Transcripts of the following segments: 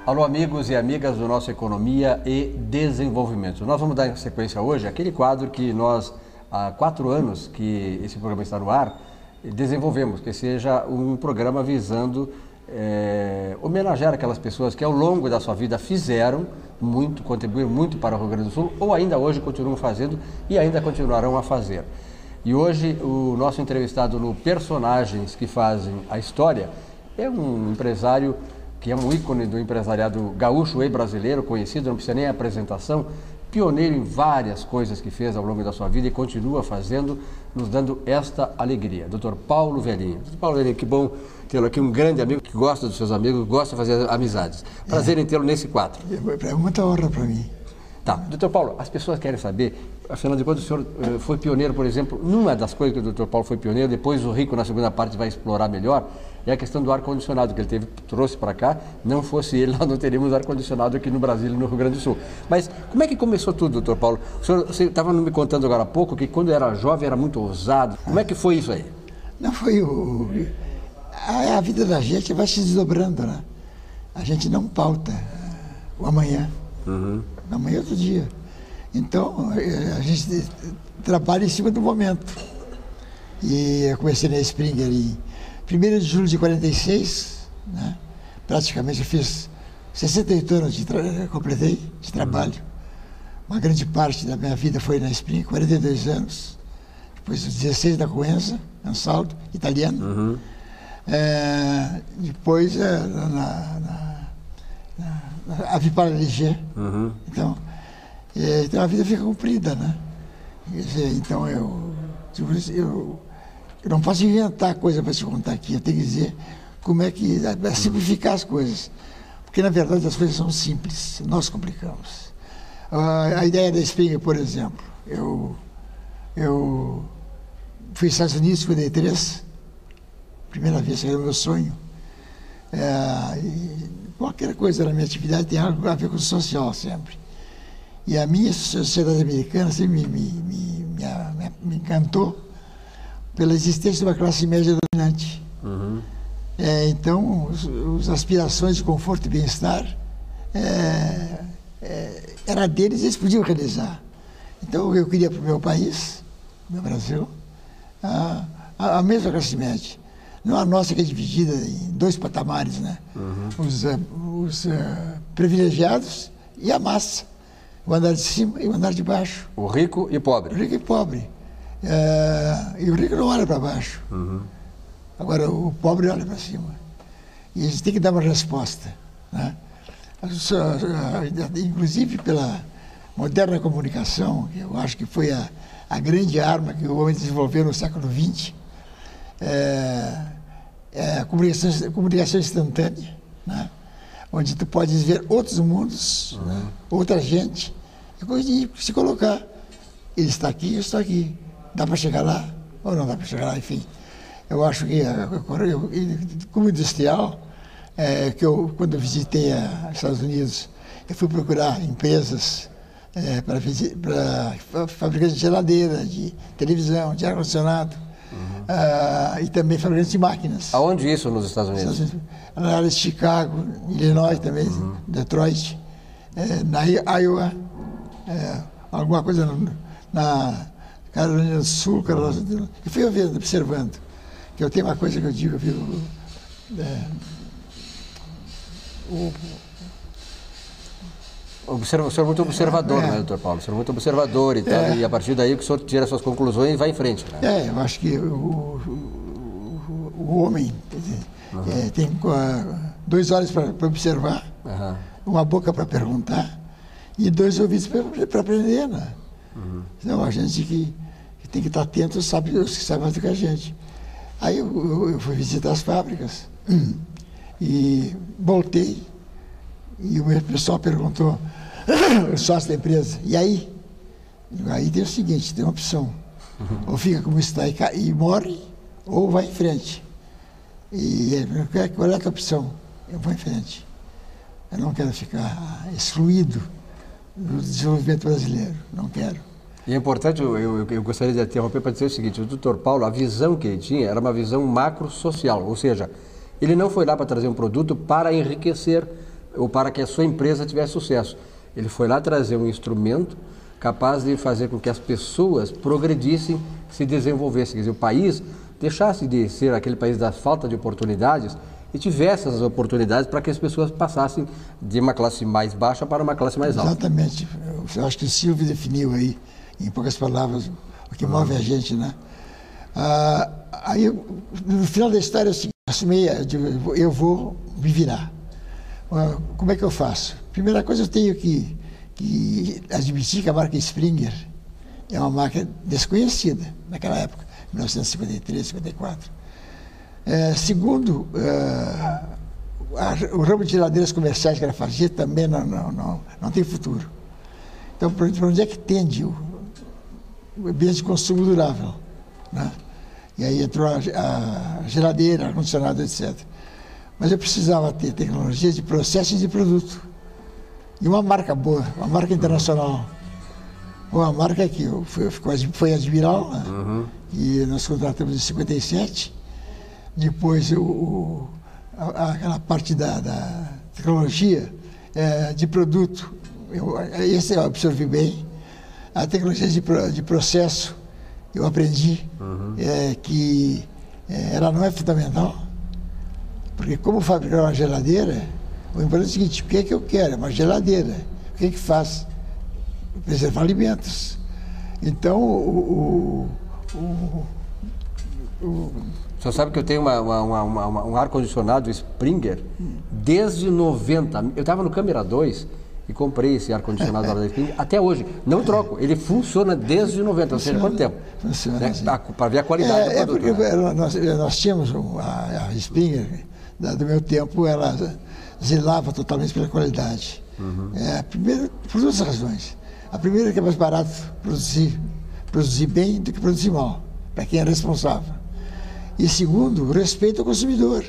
Alô, amigos e amigas do nosso Economia e Desenvolvimento. Nós vamos dar sequência hoje àquele quadro que nós, há 4 anos que esse programa está no ar, desenvolvemos, que seja um programa visando homenagear aquelas pessoas que ao longo da sua vida fizeram muito, contribuíram muito para o Rio Grande do Sul, ou ainda hoje continuam fazendo e ainda continuarão a fazer. E hoje o nosso entrevistado no Personagens que Fazem a História é um empresário que é um ícone do empresariado gaúcho e brasileiro, conhecido, não precisa nem apresentação, pioneiro em várias coisas que fez ao longo da sua vida e continua fazendo, nos dando esta alegria. Dr. Paulo Velhinho. Dr. Paulo Velhinho, que bom tê-lo aqui, um grande amigo que gosta dos seus amigos, gosta de fazer amizades. Prazer em tê-lo nesse quadro. É muita honra para mim. Tá. Dr. Paulo, as pessoas querem saber, afinal de contas, o senhor foi pioneiro, por exemplo, numa das coisas que o Dr. Paulo foi pioneiro, depois o Rico, na segunda parte, vai explorar melhor, é a questão do ar-condicionado que ele trouxe para cá. Não fosse ele, nós não teríamos ar-condicionado aqui no Brasil e no Rio Grande do Sul. Mas como é que começou tudo, Dr. Paulo? Você estava me contando agora há pouco que quando era jovem era muito ousado. Como é que foi isso aí? Não foi a vida da gente vai se desdobrando, né? A gente não pauta o amanhã. Amanhã é outro dia. Então, a gente trabalha em cima do momento. E eu comecei na Springer em 1º de julho de 46, né? Praticamente eu fiz 68 anos completei de trabalho. Uma grande parte da minha vida foi na Springer, 42 anos. Depois 16 da Coenza, Ansaldo, italiano. Depois a Vipar LG. Então a vida fica comprida, né? Quer dizer, então eu não posso inventar coisa para te contar aqui, eu tenho que dizer como é que é simplificar as coisas. Porque na verdade as coisas são simples, nós complicamos. A ideia da Springer, por exemplo, eu fui aos Estados Unidos em 53, primeira vez, era o meu sonho. Qualquer coisa na minha atividade tem algo a ver com o social sempre. E a minha sociedade americana sempre me encantou pela existência de uma classe média dominante. Então, as aspirações de conforto e bem-estar era deles e eles podiam realizar. Então, eu queria para o meu país, meu Brasil, a mesma classe média. Não a nossa, que é dividida em 2 patamares, né? Os privilegiados e a massa. O andar de cima e o andar de baixo. O rico e o pobre. O rico e pobre. E o rico não olha para baixo. Agora, o pobre olha para cima. E a gente tem que dar uma resposta, né? Inclusive pela moderna comunicação, que eu acho que foi a grande arma que o homem desenvolveu no século XX, a comunicação instantânea, né? Onde tu podes ver outros mundos, né? Outra gente, e se colocar. Ele está aqui, eu estou aqui. Dá para chegar lá ou não dá para chegar lá? Enfim, eu acho que, como industrial, quando eu visitei os Estados Unidos, eu fui procurar empresas para fabricantes de geladeira, de televisão, de ar-condicionado, e também fabricantes de máquinas. Aonde isso nos Estados Unidos? Na área de Chicago, Illinois também, Detroit, na Iowa, alguma coisa na Carolina do Sul, eu fui observando. Que eu tenho uma coisa que eu digo, O senhor é muito observador, né, doutor Paulo? O senhor é muito observador e tal, e a partir daí o senhor tira suas conclusões e vai em frente, né? Eu acho que o homem tem 2 olhos para observar, uma boca para perguntar e 2 ouvidos para aprender, né? Então a gente que tem que estar atento sabe os que sabem mais do que a gente. Aí eu fui visitar as fábricas e voltei e o meu pessoal perguntou, o sócio da empresa, e aí? Aí tem o seguinte, tem uma opção, ou fica como está e morre, ou vai em frente. E qual é a opção? Eu vou em frente. Eu não quero ficar excluído do desenvolvimento brasileiro, não quero. E é importante, eu gostaria de interromper para dizer o seguinte, o doutor Paulo, a visão que ele tinha era uma visão macro-social, ou seja, ele não foi lá para trazer um produto para enriquecer ou para que a sua empresa tivesse sucesso. Ele foi lá trazer um instrumento capaz de fazer com que as pessoas progredissem, se desenvolvessem. Quer dizer, o país deixasse de ser aquele país da falta de oportunidades e tivesse essas oportunidades para que as pessoas passassem de uma classe mais baixa para uma classe mais alta. Exatamente. Eu acho que o Silvio definiu aí, em poucas palavras, o que move a gente, né? Aí, no final da história, eu assumi, eu vou me virar. Como é que eu faço? Primeira coisa, eu tenho que admitir que a marca Springer é uma marca desconhecida naquela época, 1953, 54. Segundo, o ramo de geladeiras comerciais que ela fazia também não tem futuro. Então, para onde é que tende o bens de consumo durável, né? E aí entrou a geladeira, ar-condicionado, etc. Mas eu precisava ter tecnologia de processo e de produto. E uma marca boa, uma marca internacional. Uma marca que foi Admiral, né? E nós contratamos em 57. Depois aquela parte da tecnologia de produto, esse eu absorvi bem. A tecnologia de processo, eu aprendi que ela não é fundamental, porque como fabricar uma geladeira, o importante é o seguinte: o que é que eu quero? Uma geladeira. O que é que faz? Preservar alimentos. Então, o senhor sabe que eu tenho um ar-condicionado Springer desde 90. Eu estava no Câmara 2 e comprei esse ar-condicionado da Springer até hoje. Não troco, ele funciona desde 90, ou seja, quanto tempo? Funciona. Né? Para ver a qualidade do produto. Porque nós tínhamos a Springer, do meu tempo, ela zelava totalmente pela qualidade. Primeiro, por duas razões. A primeira é que é mais barato produzir bem do que produzir mal, para quem é responsável. E segundo, o respeito ao consumidor.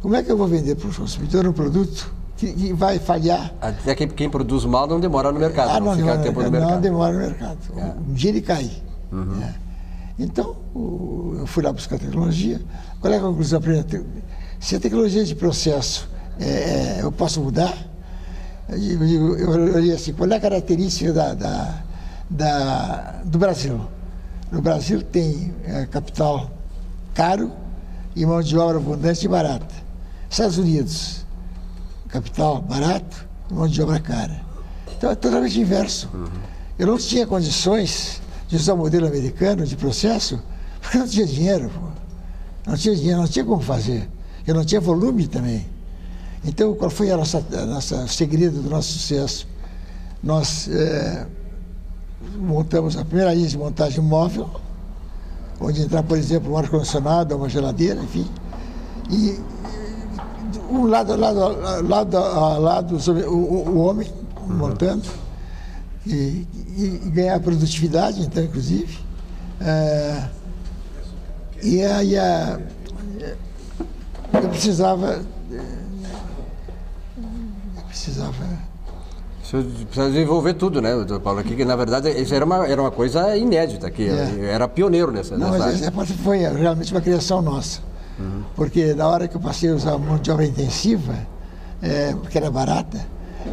Como é que eu vou vender para o consumidor um produto que vai falhar? Até quem produz mal não demora no mercado, não fica tempo no mercado. Não demora no mercado. Um dia ele cai. Então, eu fui lá buscar tecnologia. Qual é a conclusão? Se a tecnologia de processo eu posso mudar, eu olhei assim, qual é a característica do Brasil? No Brasil tem capital caro e mão de obra abundante e barata. Estados Unidos, capital barato e mão de obra cara. Então é totalmente inverso. Eu não tinha condições de usar o modelo americano de processo porque eu não tinha dinheiro. Não tinha dinheiro, não tinha como fazer. Eu não tinha volume também. Então, qual foi o segredo do nosso sucesso? Nós montamos a primeira linha de montagem móvel, onde entrar, por exemplo, um ar-condicionado, uma geladeira, enfim. E um lado a lado o homem montando e ganhar produtividade, então, inclusive. Eu precisava. O senhor precisa desenvolver tudo, né, doutor Paulo? Aqui, que na verdade isso era uma coisa inédita, que era pioneiro nessa área. Mas essa parte foi realmente uma criação nossa. Porque na hora que eu passei a usar mão de obra intensiva, porque era barata,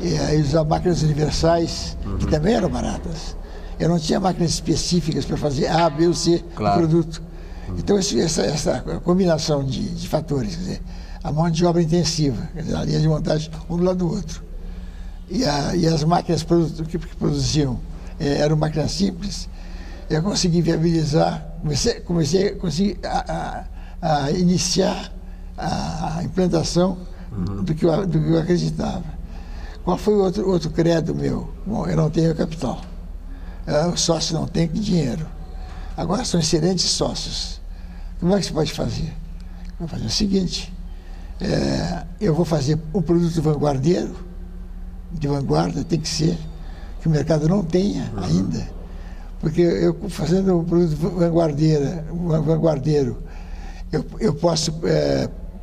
e usar máquinas universais, que também eram baratas. Eu não tinha máquinas específicas para fazer A, B ou C do produto. Então, essa combinação de fatores, quer dizer, a mão de obra intensiva, quer dizer, a linha de montagem um do lado do outro. E as máquinas que produziam eram máquinas simples, eu consegui viabilizar, consegui iniciar a implantação do que eu acreditava. Qual foi o outro credo meu? Bom, eu não tenho capital. O sócio não tem dinheiro. Agora são excelentes sócios. Como é que você pode fazer? Eu vou fazer o seguinte, eu vou fazer um produto vanguardeiro, de vanguarda, tem que ser, que o mercado não tenha ainda. Porque eu fazendo um produto vanguardeiro, eu posso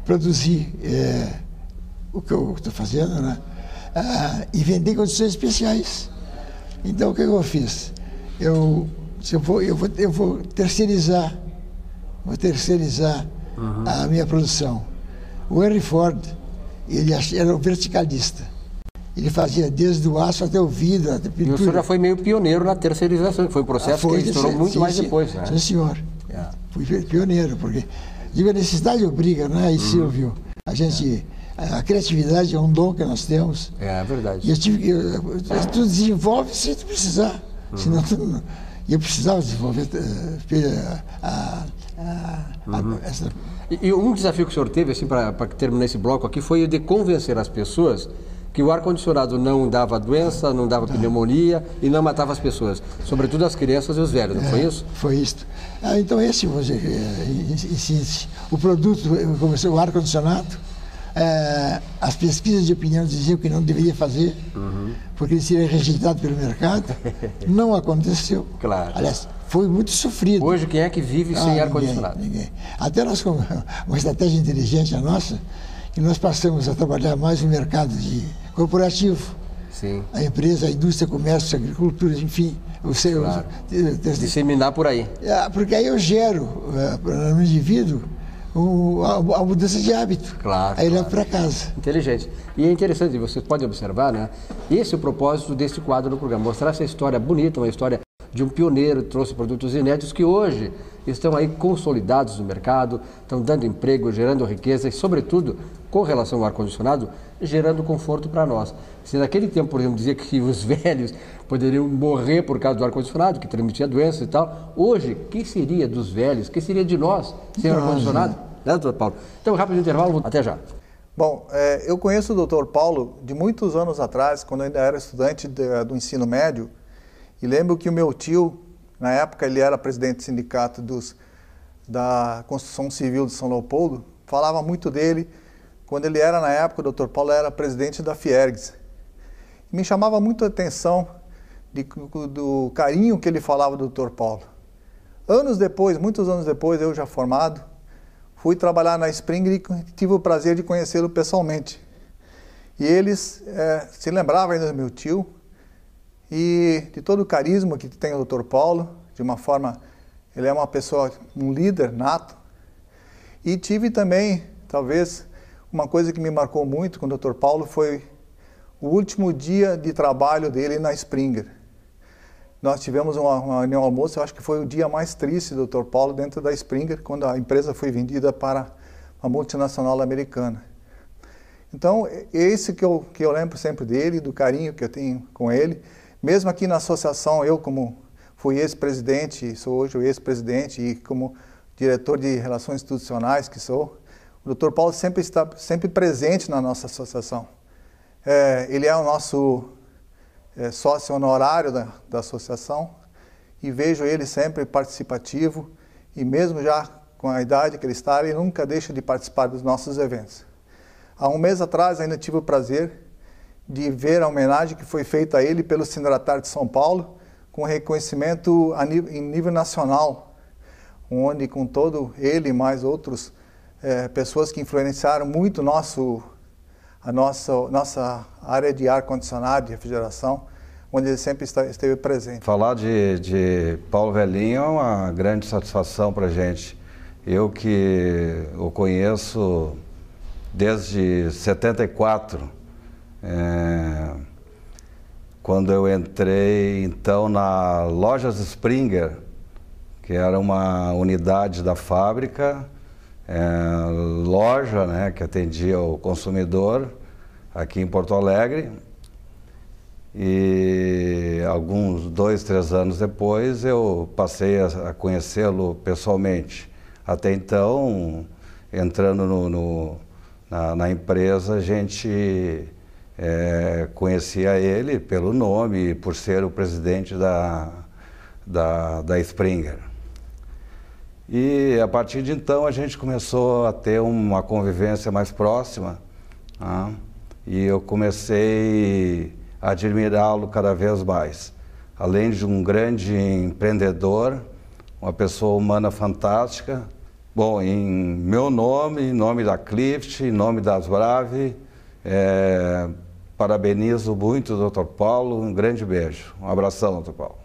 produzir o que eu estou fazendo, né? E vender em condições especiais. Então, o que eu fiz? Eu vou terceirizar. A minha produção. O Henry Ford, ele era um verticalista. Ele fazia desde o aço até o vidro, até a pintura. E o senhor já foi meio pioneiro na terceirização, que foi um processo que estourou muito mais depois, né? Sim, senhor. Fui pioneiro, porque digo, a necessidade obriga, né? E Silvio, a criatividade é um dom que nós temos. É verdade. E tu desenvolve sem tu precisar. Senão eu precisava desenvolver essa... E um desafio que o senhor teve, assim, para terminar esse bloco aqui, foi o de convencer as pessoas que o ar-condicionado não dava doença, não dava pneumonia e não matava as pessoas, sobretudo as crianças e os velhos, não foi isso? Foi isso. Então esse, o produto, começou o ar-condicionado, as pesquisas de opinião diziam que não deveria fazer, porque ele seria rejeitado pelo mercado. Não aconteceu. Claro. Aliás, foi muito sofrido. Hoje, quem é que vive sem ar-condicionado? Ninguém. Até nós, com uma estratégia inteligente a nossa, que nós passamos a trabalhar mais no mercado corporativo. Sim. A empresa, a indústria, comércio, agricultura, enfim. Claro. Disseminar por aí. Porque aí eu gero no indivíduo a mudança de hábito. Claro. Aí leva para casa. Inteligente. E é interessante, vocês podem observar, né? Esse é o propósito desse quadro do programa, mostrar essa história bonita, uma história de um pioneiro, trouxe produtos inéditos que hoje estão aí consolidados no mercado, estão dando emprego, gerando riqueza e, sobretudo, com relação ao ar-condicionado, gerando conforto para nós. Se naquele tempo, por exemplo, dizia que os velhos poderiam morrer por causa do ar-condicionado, que transmitia doenças e tal, hoje, o que seria dos velhos, o que seria de nós sem ar-condicionado? Né, doutor Paulo? Então, rápido intervalo, até já. Bom, eu conheço o doutor Paulo de muitos anos atrás, quando eu ainda era estudante do ensino médio, e lembro que o meu tio, na época ele era presidente do sindicato da Construção Civil de São Leopoldo, falava muito dele, quando ele era, na época, o doutor Paulo era presidente da Fiergs. Me chamava muito a atenção do carinho que ele falava do doutor Paulo. Anos depois, muitos anos depois, eu já formado, fui trabalhar na Springer e tive o prazer de conhecê-lo pessoalmente. E eles se lembravam ainda do meu tio, e de todo o carisma que tem o Dr. Paulo, de uma forma, ele é uma pessoa, um líder nato. E tive também, talvez, uma coisa que me marcou muito com o Dr. Paulo foi o último dia de trabalho dele na Springer. Nós tivemos uma reunião ao almoço, eu acho que foi o dia mais triste do Dr. Paulo dentro da Springer, quando a empresa foi vendida para uma multinacional americana. Então, esse que eu lembro sempre dele, do carinho que eu tenho com ele. Mesmo aqui na associação, eu como fui ex-presidente, sou hoje o ex-presidente e como diretor de relações institucionais que sou, o Dr. Paulo sempre está presente na nossa associação. Ele é o nosso sócio honorário da associação e vejo ele sempre participativo e mesmo já com a idade que ele está, ele nunca deixa de participar dos nossos eventos. Há um mês atrás ainda tive o prazer de ver a homenagem que foi feita a ele pelo Sindratar de São Paulo, com reconhecimento em nível nacional, onde com todo ele e mais outros pessoas que influenciaram muito a nossa área de ar-condicionado, de refrigeração, onde ele sempre esteve presente. Falar de Paulo Velhinho é uma grande satisfação para a gente. Eu que o conheço desde 74, quando eu entrei então na Lojas Springer, que era uma unidade da fábrica, loja, né, que atendia o consumidor aqui em Porto Alegre. E alguns 2, 3 anos depois eu passei a conhecê-lo pessoalmente. Até então, entrando na empresa, a gente conhecia ele pelo nome e por ser o presidente da Springer. E a partir de então a gente começou a ter uma convivência mais próxima, né? E eu comecei a admirá-lo cada vez mais. Além de um grande empreendedor, uma pessoa humana fantástica. Bom, em meu nome, em nome da Clift, em nome da Asbrave, parabenizo muito o Dr. Paulo, um grande beijo. Um abração, Dr. Paulo.